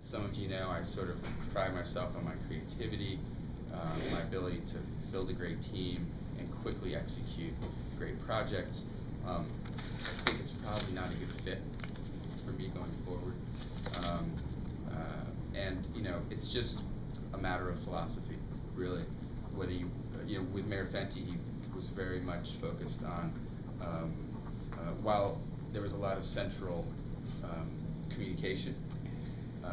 some of you know, I sort of pride myself on my creativity, my ability to build a great team and quickly execute great projects. I think it's probably not a good fit for me going forward. And you know, it's just a matter of philosophy, really. Whether you know, with Mayor Fenty, he was very much focused on, while there was a lot of central communication,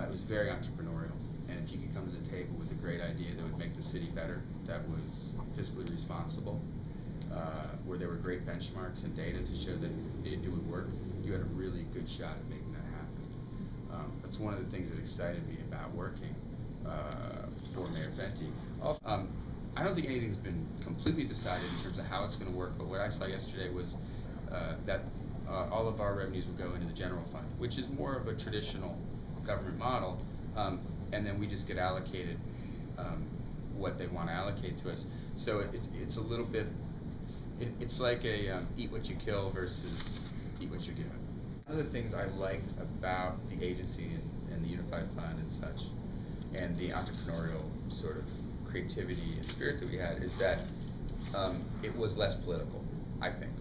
it was very entrepreneurial. And if you could come to the table with a great idea that would make the city better, that was fiscally responsible, where there were great benchmarks and data to show that it would work, you had a really good shot at making that happen. That's one of the things that excited me about working for Mayor Fenty. Also, I don't think anything's been completely decided in terms of how it's going to work, but what I saw yesterday was that all of our revenues would go into the general fund, which is more of a traditional government model, and then we just get allocated what they want to allocate to us. So it's a little bit, it's like a eat what you kill versus eat what you give. One of the things I liked about the agency and the Unified Fund and such, and the entrepreneurial sort of creativity and spirit that we had, is that it was less political, I think.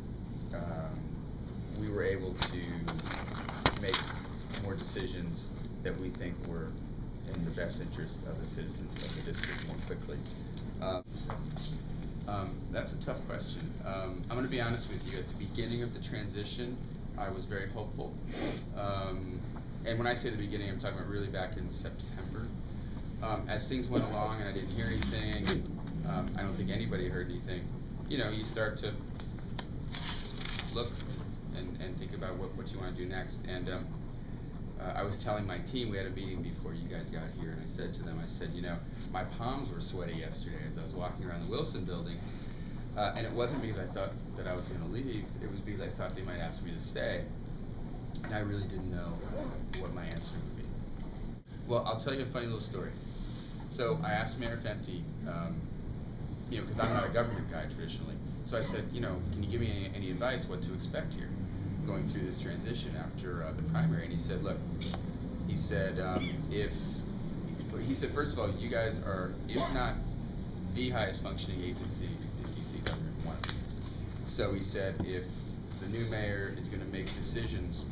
We were able to make more decisions that we think were in the best interest of the citizens of the district more quickly. That's a tough question. I'm going to be honest with you. At the beginning of the transition, I was very hopeful. And when I say the beginning, I'm talking about really back in September. As things went along and I didn't hear anything, I don't think anybody heard anything, you know, you start to look and think about what you want to do next. And I was telling my team, we had a meeting before you guys got here, and I said to them, I said, you know, my palms were sweaty yesterday as I was walking around the Wilson building, and it wasn't because I thought that I was going to leave, it was because I thought they might ask me to stay, and I really didn't know what my answer would be. Well, I'll tell you a funny little story. So I asked Mayor Fenty, you know, because I'm not a government guy traditionally, so I said, you know, can you give me any advice what to expect here going through this transition after the primary? And he said, look, he said, he said, first of all, you guys are, if not the highest functioning agency in DC government, one. So he said, if the new mayor is going to make decisions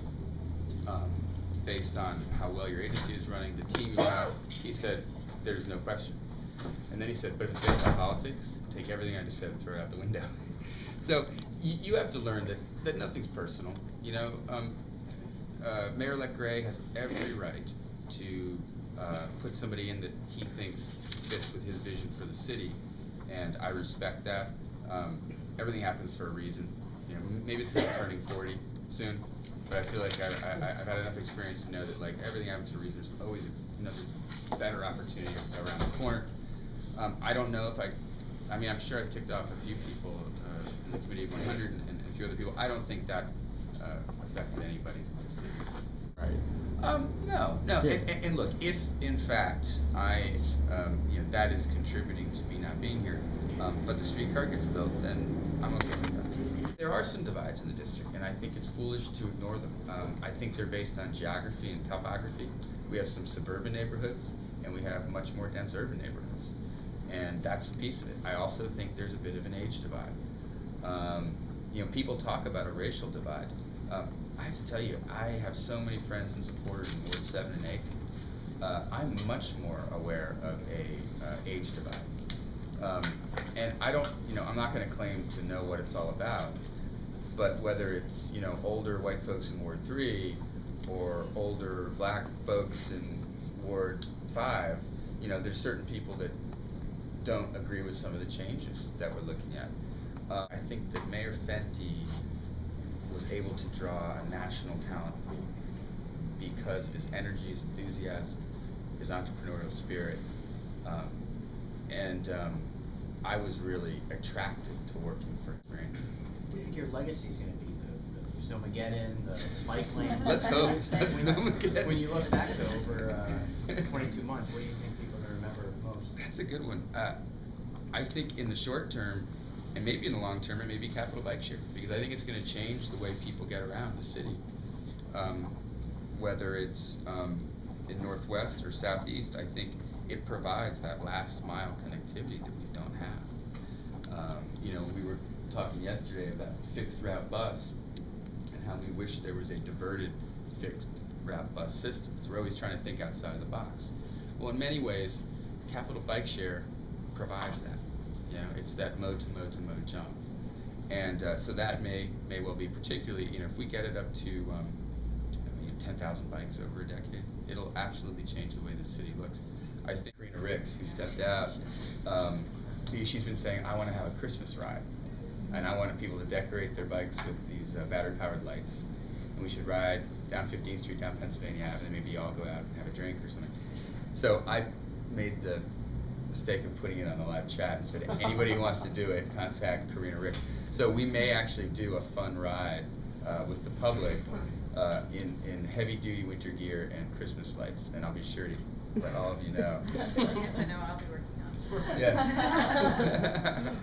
based on how well your agency is running, the team you have, he said, there's no question. And then he said, but if it's based on politics, take everything I just said and throw it out the window. So you have to learn that nothing's personal. You know, Mayor-elect Gray has every right to put somebody in that he thinks fits with his vision for the city, and I respect that. Everything happens for a reason. You know, maybe it's not turning 40 soon, but I feel like I've had enough experience to know that like everything happens for a reason. There's always another better opportunity around the corner. I don't know if I mean, I'm sure I've ticked off a few people in the Committee of 100 and a few other people. I don't think that affected anybody's decision. Right. No. Yeah. And look, if in fact you know, that is contributing to me not being here, but the streetcar gets built, then I'm okay with that. There are some divides in the district, and I think it's foolish to ignore them. I think they're based on geography and topography. We have some suburban neighborhoods, and we have much more dense urban neighborhoods. And that's a piece of it. I also think there's a bit of an age divide. You know, people talk about a racial divide. I have to tell you, I have so many friends and supporters in Ward 7 and 8. I'm much more aware of a age divide. And I don't, you know, I'm not going to claim to know what it's all about, but whether it's, you know, older white folks in Ward 3 or older black folks in Ward 5, you know, there's certain people that don't agree with some of the changes that we're looking at. I think that Mayor Fenty was able to draw a national talent pool because of his energy, his enthusiasm, his entrepreneurial spirit, and I was really attracted to working for Experience. What do you think your legacy is going to be? The Snowmageddon, the bike lane? Let's hope it's not Snowmageddon. When you look back though over 22 months, what do you think people are going to remember most? That's a good one. I think in the short term, and maybe in the long term, it may be Capital Bike Share, because I think it's going to change the way people get around the city. Whether it's in Northwest or Southeast, I think it provides that last mile connectivity that we don't have. You know, we were talking yesterday about fixed route bus and how we wish there was a diverted fixed route bus system. So we're always trying to think outside of the box. Well, in many ways, Capital Bike Share provides that. You know, it's that mode to mode to mode jump. And so that may well be particularly, you know, if we get it up to 10,000 bikes over a decade, it'll absolutely change the way the city looks. I think Karina Ricks, who stepped out, she's been saying, I want to have a Christmas ride. And I want people to decorate their bikes with these battery-powered lights. And we should ride down 15th Street, down Pennsylvania Avenue, and maybe all go out and have a drink or something. So I made the mistake of putting it on the live chat and said, anybody who wants to do it, contact Karina Ricks. So we may actually do a fun ride with the public in heavy-duty winter gear and Christmas lights, and I'll be sure to let all of you know. Yes, I know, I'll be working on it. Yeah.